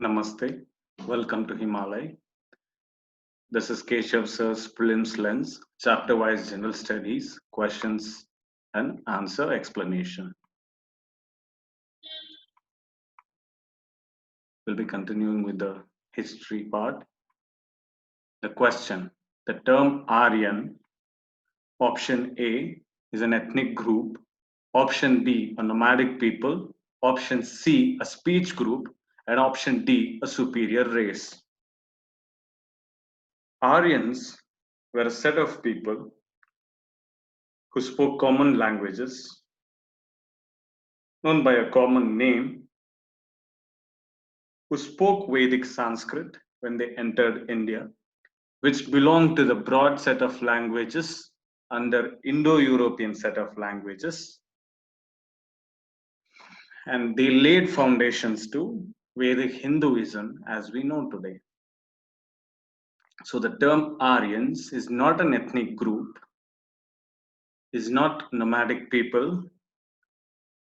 Namaste. Welcome to Himalaya. This is Keshav Sir's Prelims Lens, chapter wise general studies, questions and answer explanation. We'll be continuing with the history part. The question: the term Aryan, option A, is an ethnic group, option B, a nomadic people, option C, a speech group, and option D, a superior race. Aryans were a set of people who spoke common languages, known by a common name, who spoke Vedic Sanskrit when they entered India, which belonged to the broad set of languages under Indo-European set of languages, and they laid foundations to Vedic Hinduism as we know today. So the term Aryans is not an ethnic group, is not nomadic people.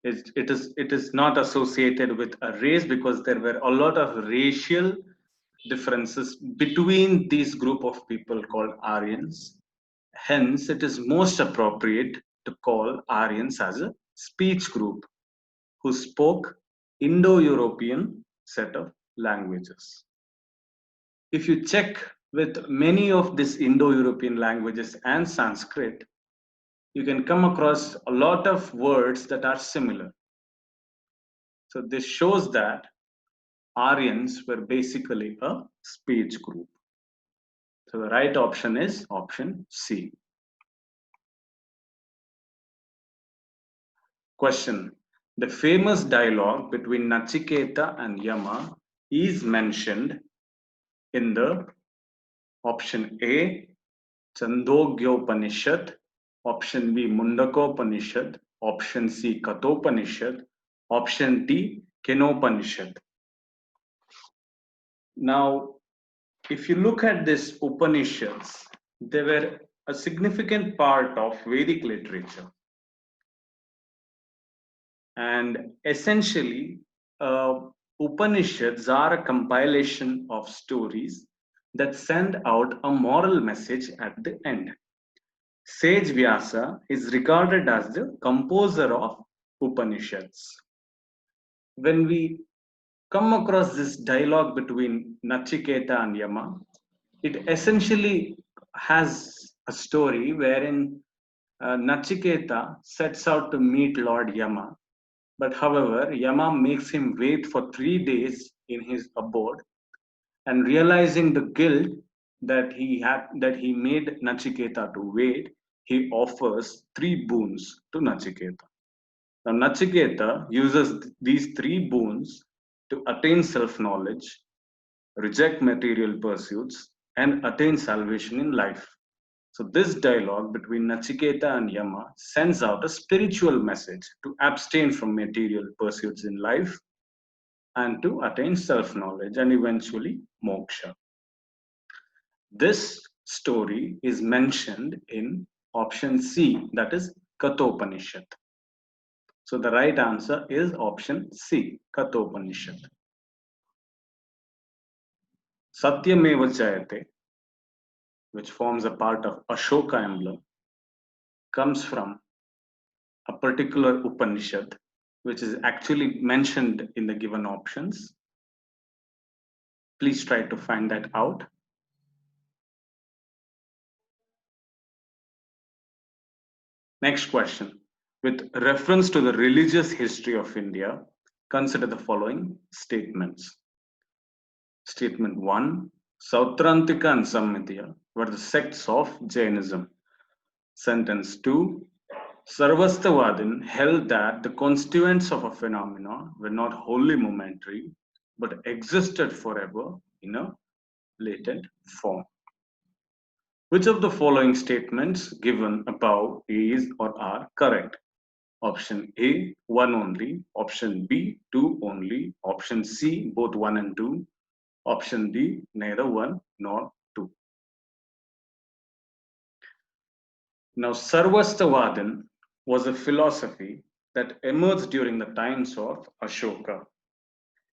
It is not associated with a race because there were a lot of racial differences between these group of people called Aryans. Hence, it is most appropriate to call Aryans as a speech group who spoke Indo-European set of languages. If you check with many of these Indo-European languages and Sanskrit, you can come across a lot of words that are similar. So this shows that Aryans were basically a speech group. So the right option is option C. Question: the famous dialogue between Nachiketa and Yama is mentioned in the option A, Chandogyopanishad, option B, Mundakopanishad, option C, Katopanishad, option D, Kenopanishad. Now, if you look at these Upanishads, they were a significant part of Vedic literature. And essentially, Upanishads are a compilation of stories that send out a moral message at the end. Sage Vyasa is regarded as the composer of Upanishads. When we come across this dialogue between Nachiketa and Yama, it essentially has a story wherein Nachiketa sets out to meet Lord Yama. But however, Yama makes him wait for 3 days in his abode, and realizing the guilt that he made Nachiketa to wait, he offers 3 boons to Nachiketa. Now Nachiketa uses these 3 boons to attain self-knowledge, reject material pursuits, and attain salvation in life. So this dialogue between Nachiketa and Yama sends out a spiritual message to abstain from material pursuits in life and to attain self-knowledge and eventually moksha. This story is mentioned in option C, that is Katopanishad. So the right answer is option C, Katopanishad. Satyameva Jayate, which forms a part of Ashoka emblem, comes from a particular Upanishad, which is actually mentioned in the given options. Please try to find that out. Next question. With reference to the religious history of India, consider the following statements. Statement 1, Sautrantika and Sammitya were the sects of Jainism. Sentence 2, Sarvasthavadin held that the constituents of a phenomenon were not wholly momentary, but existed forever in a latent form. Which of the following statements given above is or are correct? Option A, 1 only. Option B, 2 only. Option C, both 1 and 2. Option D, neither 1 nor 2. Now, Sarvasthavadin was a philosophy that emerged during the times of Ashoka.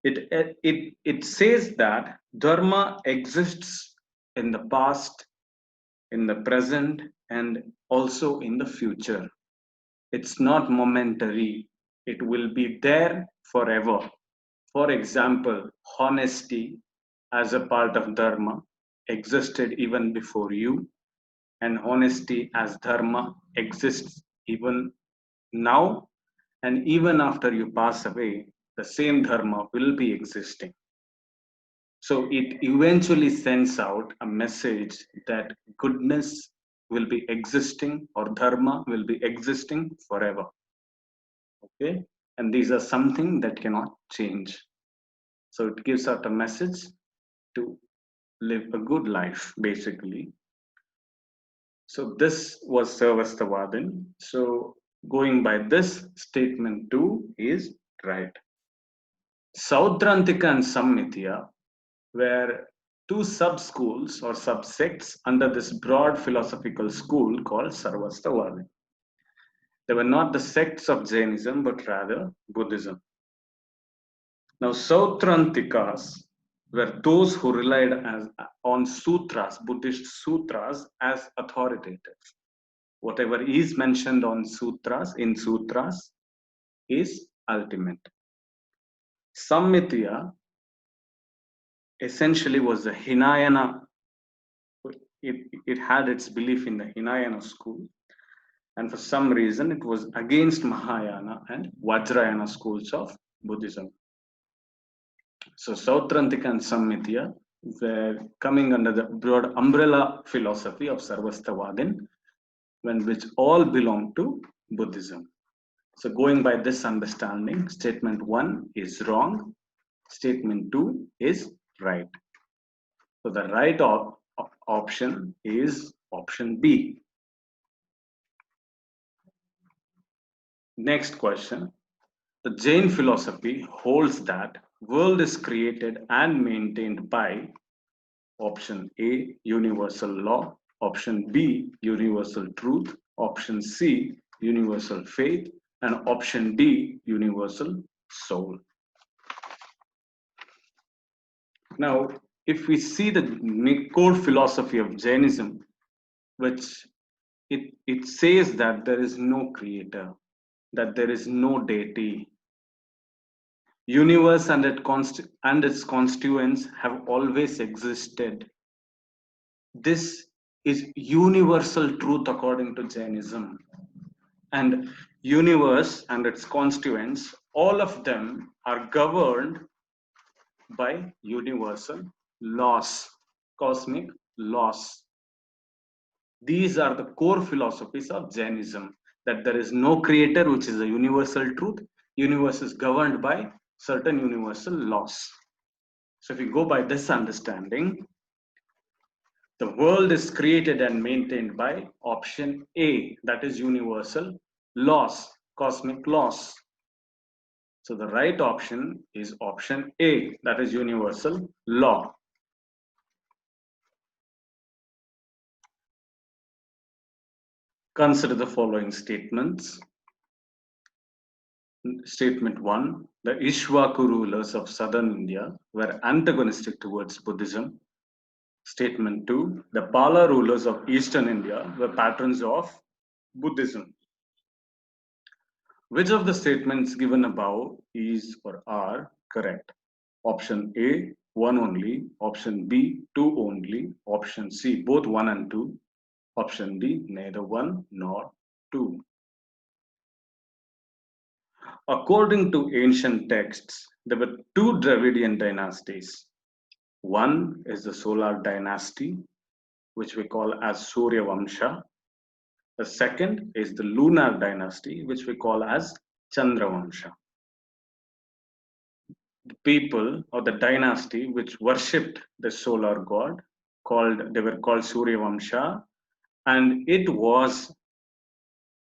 It says that dharma exists in the past, in the present, and also in the future. It's not momentary, it will be there forever. For example, honesty as a part of dharma existed even before you, and honesty as dharma exists even now, and even after you pass away, the same dharma will be existing. So it eventually sends out a message that goodness will be existing or dharma will be existing forever. Okay, and these are something that cannot change. So it gives out a message to live a good life, basically. So this was Sarvastivadin. So going by this, statement 2 is right. Sautrantika and Sammitya were two sub-schools or subsects under this broad philosophical school called Sarvastivadin. They were not the sects of Jainism, but rather Buddhism. Now, Sautrantikas were those who relied on sutras, Buddhist sutras, as authoritative. Whatever is mentioned on sutras, in sutras, is ultimate. Sammitya essentially was the Hinayana. It had its belief in the Hinayana school, and for some reason it was against Mahayana and Vajrayana schools of Buddhism. So Sautrantika and Sammitya were coming under the broad umbrella philosophy of Sarvastivadin, which all belong to Buddhism. So going by this understanding, statement 1 is wrong, statement 2 is right. So the right option is option B. Next question. The Jain philosophy holds that world is created and maintained by option A, universal law, option B, universal truth, option C, universal faith, and option D, universal soul. Now, if we see the core philosophy of Jainism, which it says that there is no creator, that there is no deity. Universe and its constituents have always existed. This is universal truth according to Jainism. And universe and its constituents, all of them are governed by universal laws, cosmic laws. These are the core philosophies of Jainism, that there is no creator, which is a universal truth. Universe is governed by certain universal laws. So if we go by this understanding, the world is created and maintained by option A, that is universal laws, cosmic laws. So the right option is option A, that is universal law. Consider the following statements. Statement 1, the Ishwaku rulers of southern India were antagonistic towards Buddhism. Statement 2, the Pala rulers of eastern India were patrons of Buddhism. Which of the statements given above is or are correct? Option A, 1 only. Option B, 2 only. Option C, both 1 and 2. Option D, neither 1 nor 2. According to ancient texts, there were two Dravidian dynasties. One is the Solar dynasty, which we call as Surya Vamsha. The second is the Lunar dynasty, which we call as Chandra Vamsha. The people or the dynasty which worshipped the solar god they were called Surya Vamsha, and it was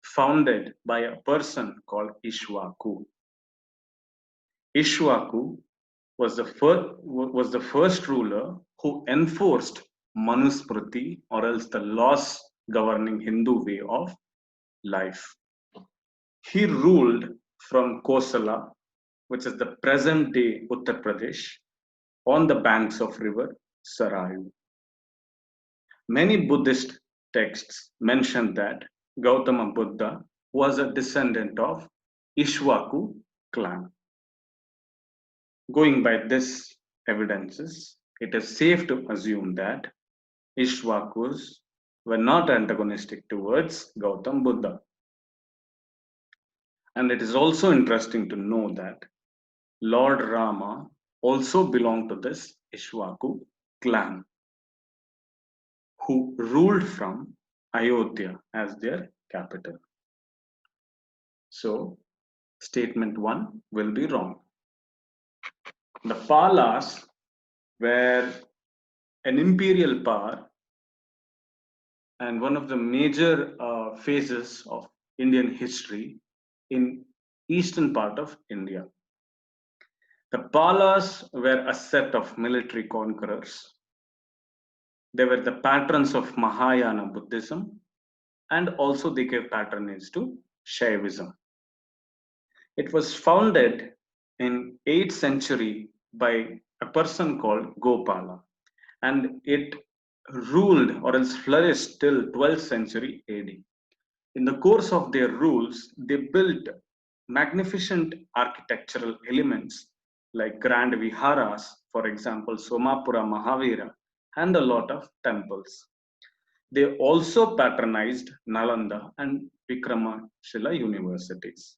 founded by a person called Ishwaku. Ishwaku was the first ruler who enforced Manusmriti, or else the laws governing Hindu way of life. He ruled from Kosala, which is the present day Uttar Pradesh, on the banks of river Sarayu. Many Buddhist texts mention that Gautama Buddha was a descendant of Ishwaku clan. Going by this evidences, it is safe to assume that Ishwakus were not antagonistic towards Gautam Buddha. And it is also interesting to know that Lord Rama also belonged to this Ishwaku clan, who ruled from Ayodhya as their capital. So, statement 1 will be wrong. The Palas were an imperial power and one of the major phases of Indian history in eastern part of India. The Palas were a set of military conquerors. They were the patrons of Mahayana Buddhism and also they gave patronage to Shaivism. It was founded in 8th century by a person called Gopala, and it ruled or else flourished till 12th century AD. In the course of their rules, they built magnificent architectural elements like grand viharas, for example, Somapura Mahavira, and a lot of temples. They also patronized Nalanda and Vikramashila universities.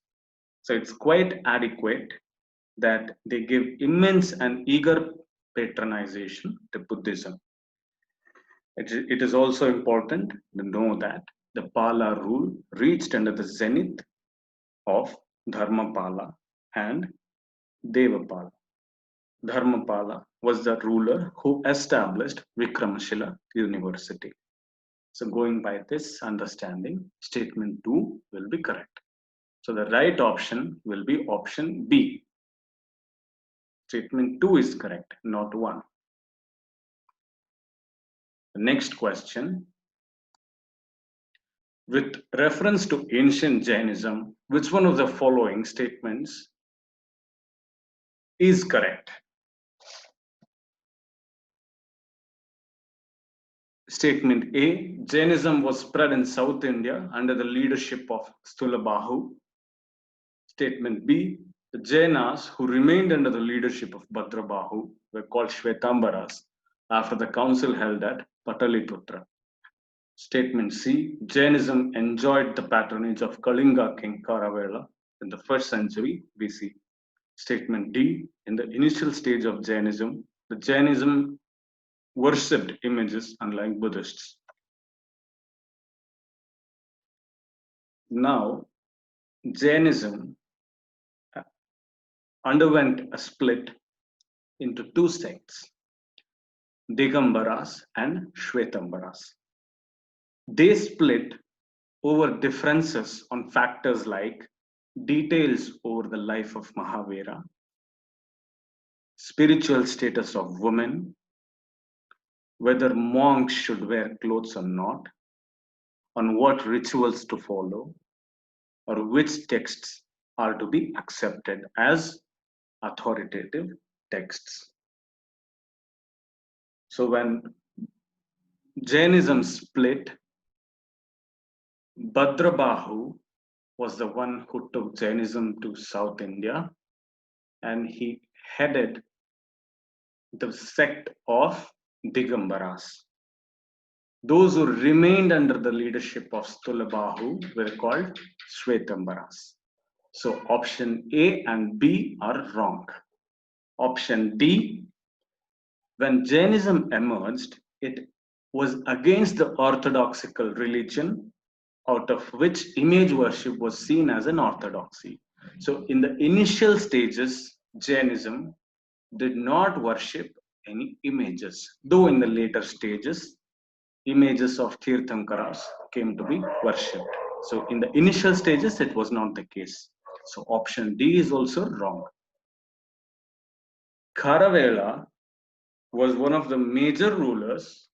So it's quite adequate that they give immense and eager patronization to Buddhism. It is also important to know that the Pala rule reached under the zenith of Dharmapala and Devapala. Dharmapala was the ruler who established Vikramashila University. So going by this understanding, statement 2 will be correct. So the right option will be option B. Statement 2 is correct, not 1. The next question. With reference to ancient Jainism, which one of the following statements is correct? Statement A, Jainism was spread in South India under the leadership of Stulabahu. Statement B, the Jainas who remained under the leadership of Bhadrabahu were called Shvetambaras after the council held at Pataliputra. Statement C, Jainism enjoyed the patronage of Kalinga king Kharavela in the 1st century BC. Statement D, in the initial stage of Jainism, the Jainism worshipped images unlike Buddhists. Now, Jainism underwent a split into 2 sects, Digambaras and Shvetambaras. They split over differences on factors like details over the life of Mahavira, spiritual status of women, whether monks should wear clothes or not, on what rituals to follow, or which texts are to be accepted as authoritative texts. So when Jainism split, Bhadrabahu was the one who took Jainism to South India, and he headed the sect of Digambaras. Those who remained under the leadership of Stulabahu were called Shvetambaras. So option A and B are wrong. Option D, when Jainism emerged, it was against the orthodoxical religion, out of which image worship was seen as an orthodoxy. So in the initial stages, Jainism did not worship any images, though in the later stages, images of Tirthankaras came to be worshipped. So in the initial stages, it was not the case. So option D is also wrong. Kharavela was one of the major rulers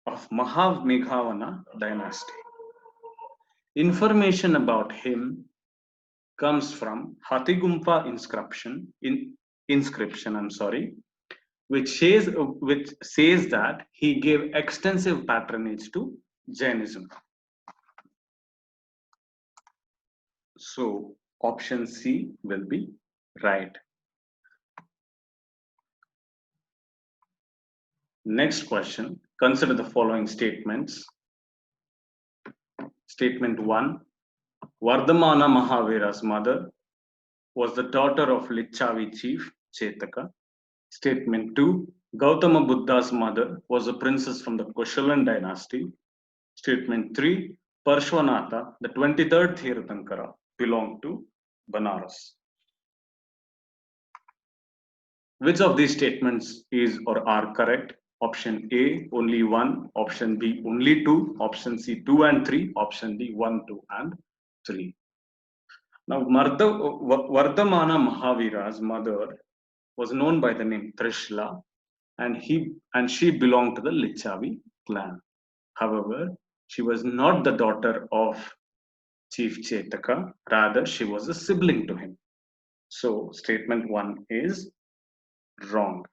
of Mahameghavana dynasty. Information about him comes from Hathigumpa inscription, I'm sorry, which says that he gave extensive patronage to Jainism. So option C will be right. Next question, consider the following statements. Statement 1, Vardhamana Mahavira's mother was the daughter of Lichavi chief Chetaka. Statement 2, Gautama Buddha's mother was a princess from the Kushalan dynasty. Statement 3, Parshvanatha, the 23rd Tirthankara, belonged to Banaras. Which of these statements is or are correct? Option A, only 1. Option B, only 2. Option C, 2 and 3. Option D, 1, 2 and 3. Now, Vardhamana Mahavira's mother was known by the name Trishla, and she belonged to the Lichavi clan. However, she was not the daughter of Chief Chetaka, rather she was a sibling to him. So statement 1 is wrong.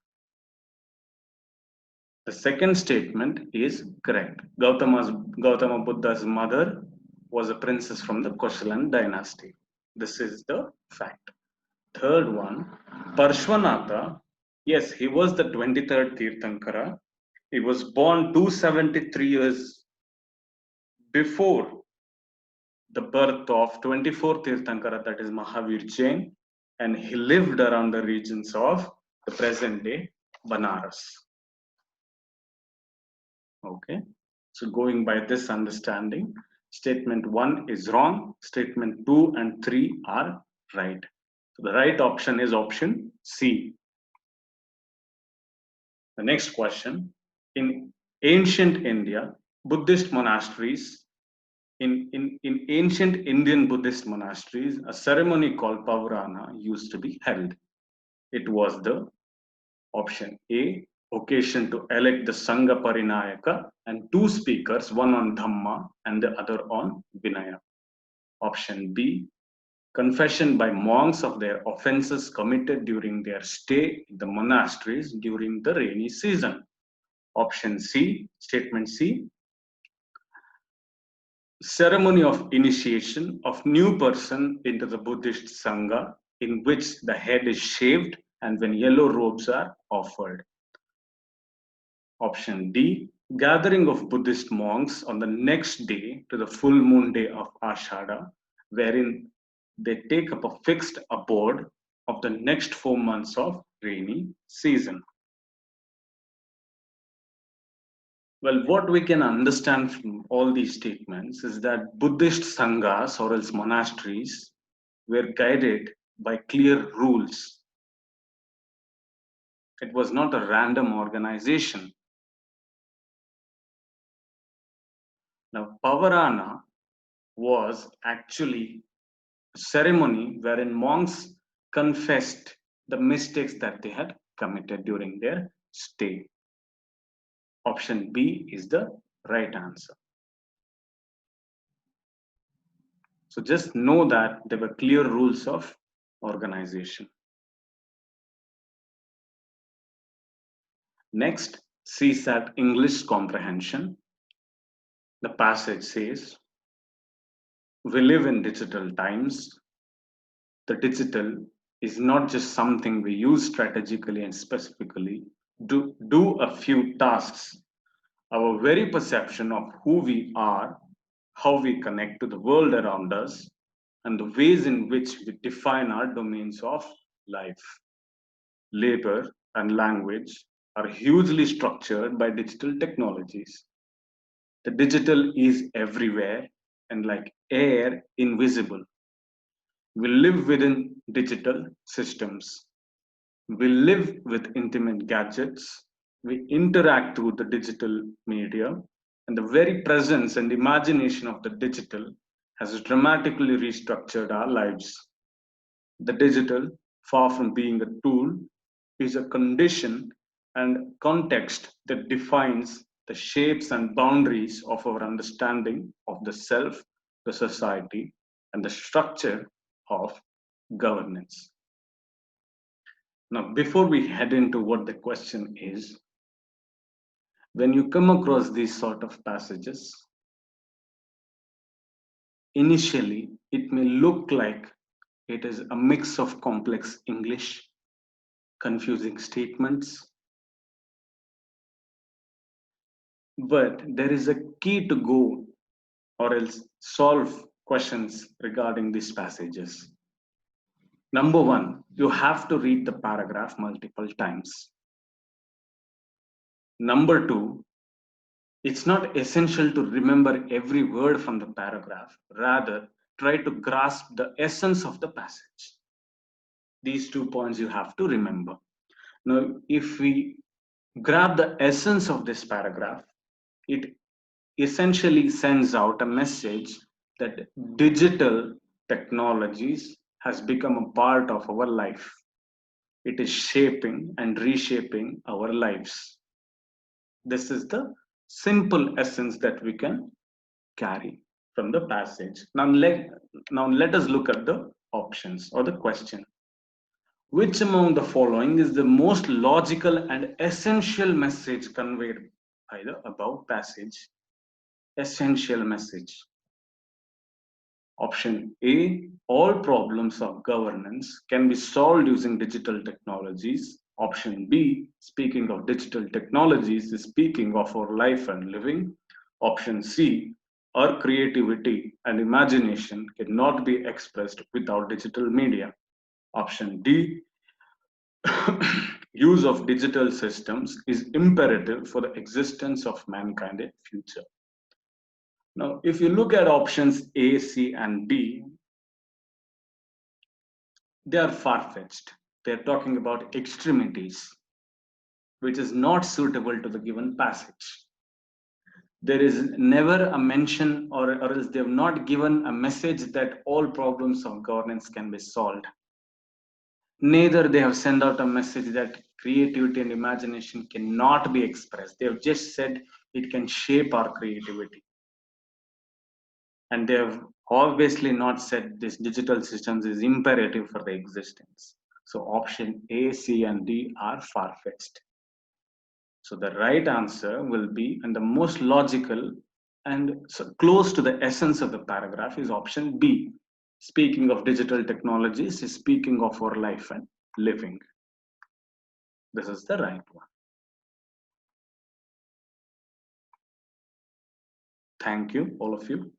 The second statement is correct. Gautama Buddha's mother was a princess from the Koshalan dynasty. This is the fact. Third one, Parshvanatha, yes, he was the 23rd Tirthankara. He was born 273 years before the birth of 24th Tirthankara, that is Mahavir Jain, and he lived around the regions of the present day Banaras. Okay, so going by this understanding, statement 1 is wrong, statement 2 and 3 are right. So the right option is option C. The next question, in ancient India, Buddhist monasteries, in ancient Indian Buddhist monasteries, a ceremony called Pavarana used to be held. It was the option A, occasion to elect the Sangha Parinayaka and 2 speakers, one on Dhamma and the other on Vinaya. Option B, confession by monks of their offenses committed during their stay in the monasteries during the rainy season. Option C, statement C, ceremony of initiation of new person into the Buddhist Sangha, in which the head is shaved and when yellow robes are offered. Option D, gathering of Buddhist monks on the next day to the full moon day of Ashada, wherein they take up a fixed abode of the next 4 months of rainy season. Well, what we can understand from all these statements is that Buddhist sanghas or else monasteries were guided by clear rules. It was not a random organization. Now, Pavarana was actually a ceremony wherein monks confessed the mistakes that they had committed during their stay. Option B is the right answer. So just know that there were clear rules of organization. Next, CSAT English comprehension. The passage says, we live in digital times. The digital is not just something we use strategically and specifically to do a few tasks. Our very perception of who we are, how we connect to the world around us, and the ways in which we define our domains of life, labor, and language are hugely structured by digital technologies. The digital is everywhere and like air, invisible. We live within digital systems. We live with intimate gadgets. We interact through the digital media, and the very presence and imagination of the digital has dramatically restructured our lives. The digital, far from being a tool, is a condition and context that defines the shapes and boundaries of our understanding of the self, the society, and the structure of governance. Now, before we head into what the question is, when you come across these sort of passages, initially it may look like it is a mix of complex English, confusing statements, but there is a key to go or else solve questions regarding these passages. Number one, you have to read the paragraph multiple times. Number two, it's not essential to remember every word from the paragraph. Rather, try to grasp the essence of the passage. These 2 points you have to remember. Now, if we grab the essence of this paragraph, it essentially sends out a message that digital technologies has become a part of our life. It is shaping and reshaping our lives. This is the simple essence that we can carry from the passage. Now let us look at the options or the question. Which among the following is the most logical and essential message conveyed by the above passage? Essential message. Option A, all problems of governance can be solved using digital technologies. Option B, speaking of digital technologies, is speaking of our life and living. Option C, our creativity and imagination cannot be expressed without digital media. Option D, use of digital systems is imperative for the existence of mankind in future. Now, if you look at options A, C, and D, they are far-fetched. They're talking about extremities, which is not suitable to the given passage. There is never a mention or else they have not given a message that all problems of governance can be solved. Neither they have sent out a message that creativity and imagination cannot be expressed. They have just said it can shape our creativity. And they have obviously not said this digital systems is imperative for the existence. So option A, C, and D are far-fetched. So the right answer will be, and the most logical and so close to the essence of the paragraph is option B. Speaking of digital technologies is speaking of our life and living. This is the right one. Thank you, all of you.